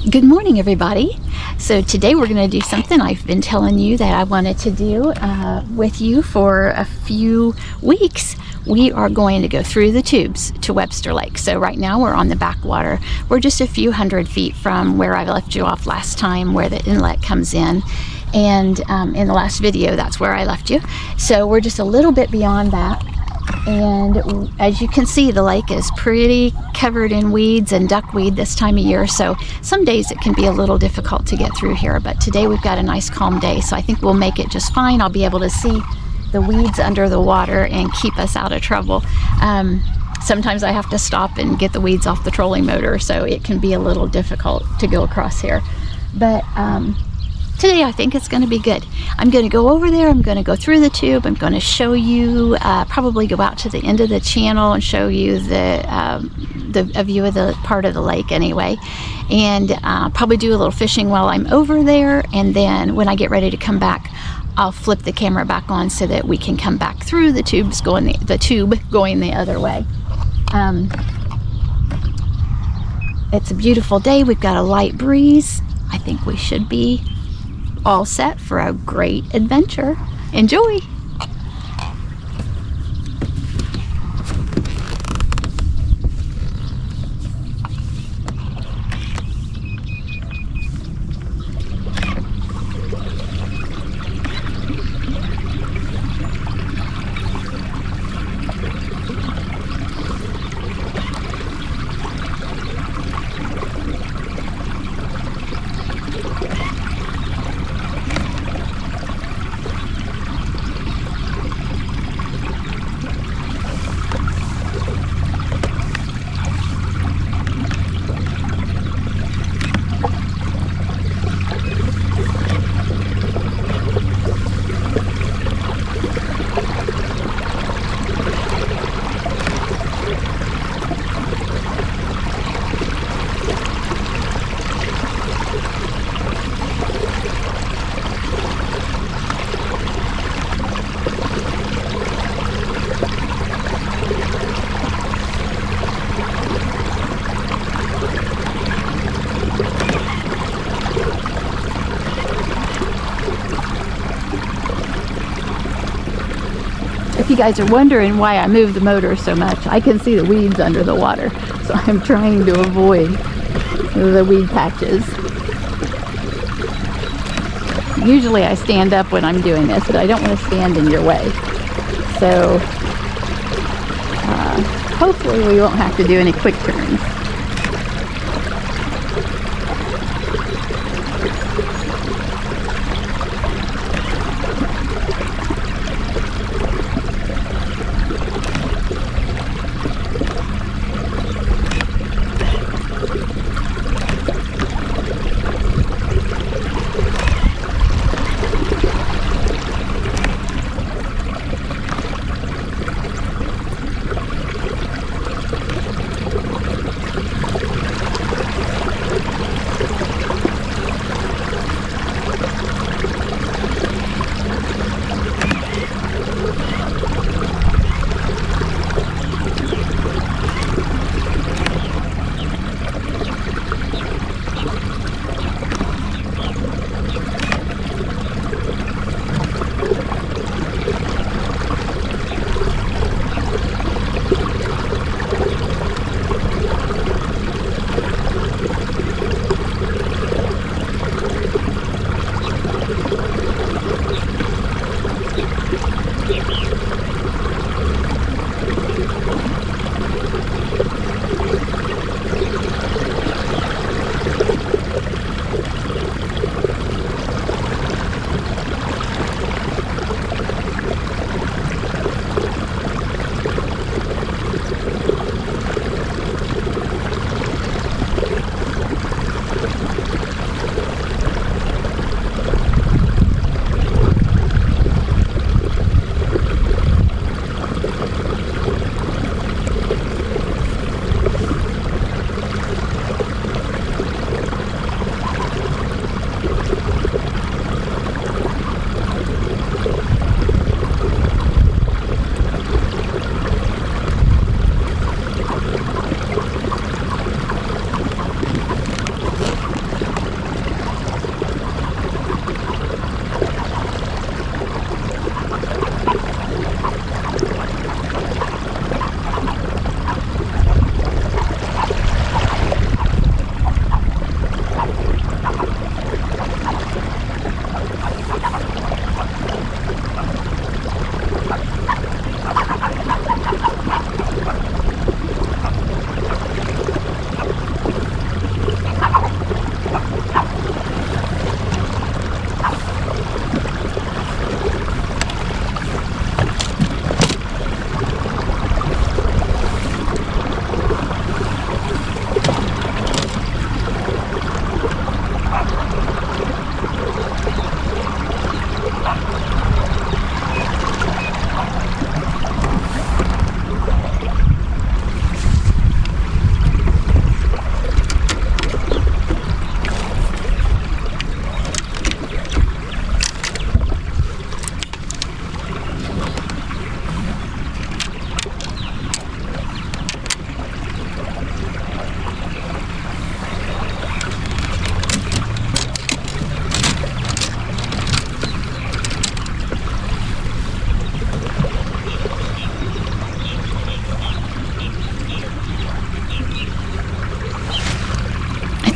Good morning, everybody. So today we're going to do something I've been telling you that I wanted to do with you for a few weeks. We are going to go through the tubes to Webster Lake. So right now we're on the backwater. We're just a few hundred feet from where I left you off last time, where the inlet comes in. And in the last video, that's where I left you. So we're just a little bit beyond that. And as you can see, the lake is pretty covered in weeds and duckweed this time of year, so some days it can be a little difficult to get through here, but today we've got a nice calm day, so I think we'll make it just fine. I'll be able to see the weeds under the water and keep us out of trouble. Sometimes I have to stop and get the weeds off the trolling motor, so it can be a little difficult to go across here, but today I think it's going to be good. I'm going to go over there, I'm going to go through the tube, I'm going to show you, probably go out to the end of the channel and show you a view of the part of the lake anyway, and probably do a little fishing while I'm over there, and then when I get ready to come back, I'll flip the camera back on so that we can come back through the tubes going the tube going the other way. It's a beautiful day, we've got a light breeze. I think we should be all set for a great adventure. Enjoy! If you guys are wondering why I move the motor so much, I can see the weeds under the water, so I'm trying to avoid the weed patches. Usually I stand up when I'm doing this, but I don't want to stand in your way. So hopefully we won't have to do any quick turns.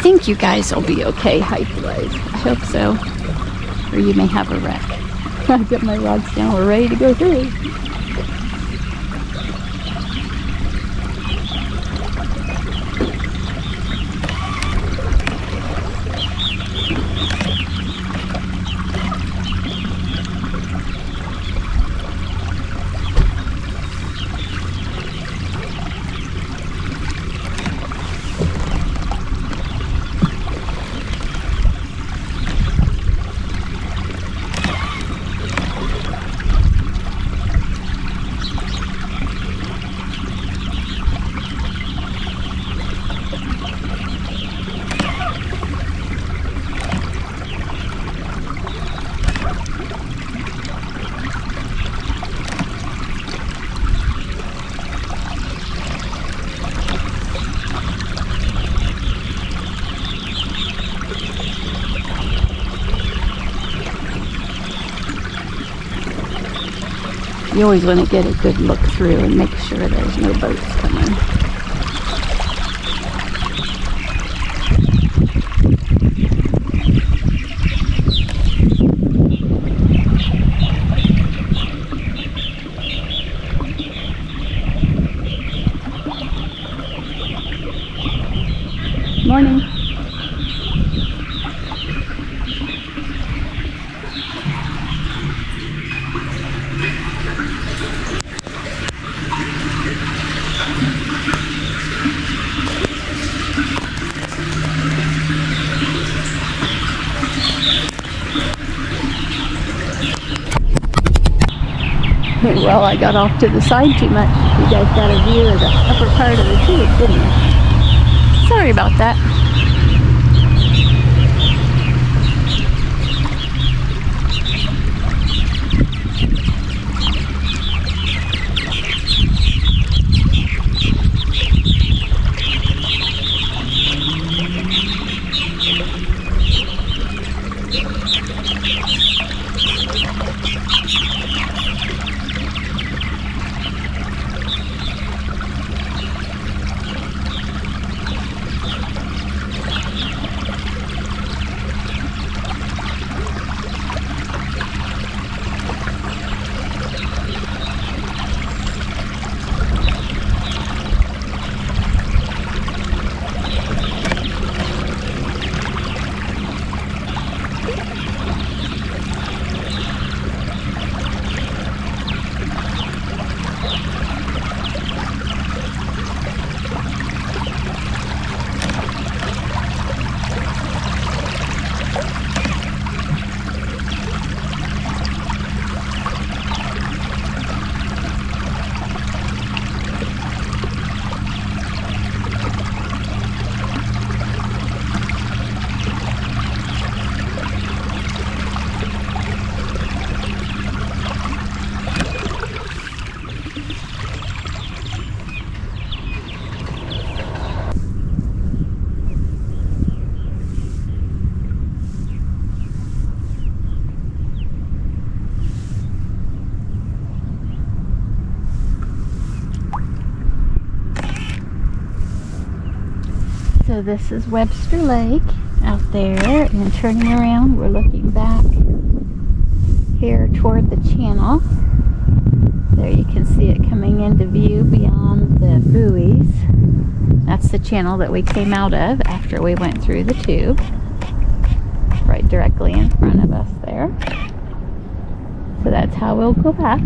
think you guys will be okay height-wise. I hope so. Or you may have a wreck. I've got my rods down. We're ready to go through. You always want to get a good look through and make sure there's no boats coming. Morning. Well, I got off to the side too much. You guys got a view of the upper part of the tube, didn't you? Sorry about that. So this is Webster Lake out there, and turning around we're looking back here toward the channel. There you can see it coming into view beyond the buoys. That's the channel that we came out of after we went through the tube. Right directly in front of us there. So that's how we'll go back.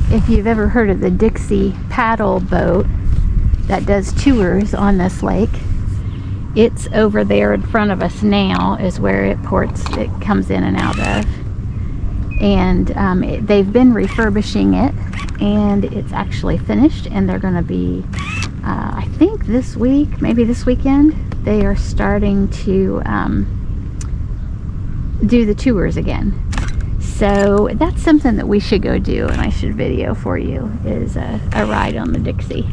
If you've ever heard of the Dixie paddle boat that does tours on this lake, it's over there in front of us now is where it comes in and out of. And they've been refurbishing it, and it's actually finished, and they're going to be, I think this week, maybe this weekend, they are starting to do the tours again. So that's something that we should go do, and I should video for you, is a ride on the Dixie.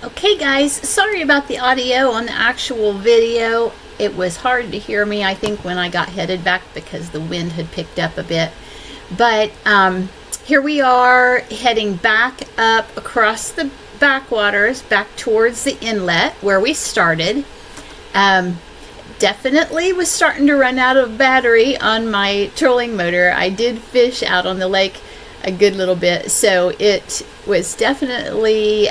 Okay guys, sorry about the audio on the actual video. It was hard to hear me, I think, when I got headed back because the wind had picked up a bit. But here we are heading back up across the backwaters, back towards the inlet where we started. Definitely was starting to run out of battery on my trolling motor. I did fish out on the lake a good little bit, so it was definitely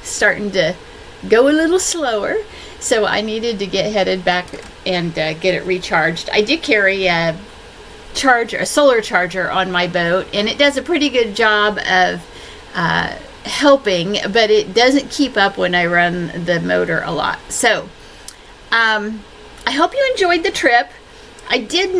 starting to go a little slower, so I needed to get headed back and get it recharged. I do carry a solar charger on my boat, and it does a pretty good job of helping, but it doesn't keep up when I run the motor a lot. So I hope you enjoyed the trip. I did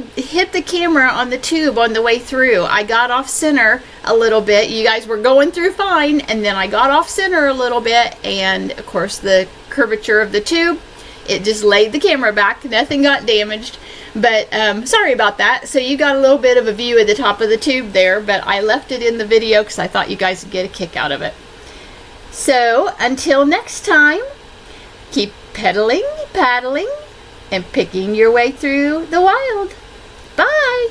hit the camera on the tube on the way through. I got off center a little bit. You guys were going through fine, and then I got off center a little bit, and of course the curvature of the tube, it just laid the camera back. Nothing got damaged, but sorry about that. So you got a little bit of a view of the top of the tube there, but I left it in the video because I thought you guys would get a kick out of it. So until next time, keep pedaling, paddling, and picking your way through the wild. Bye!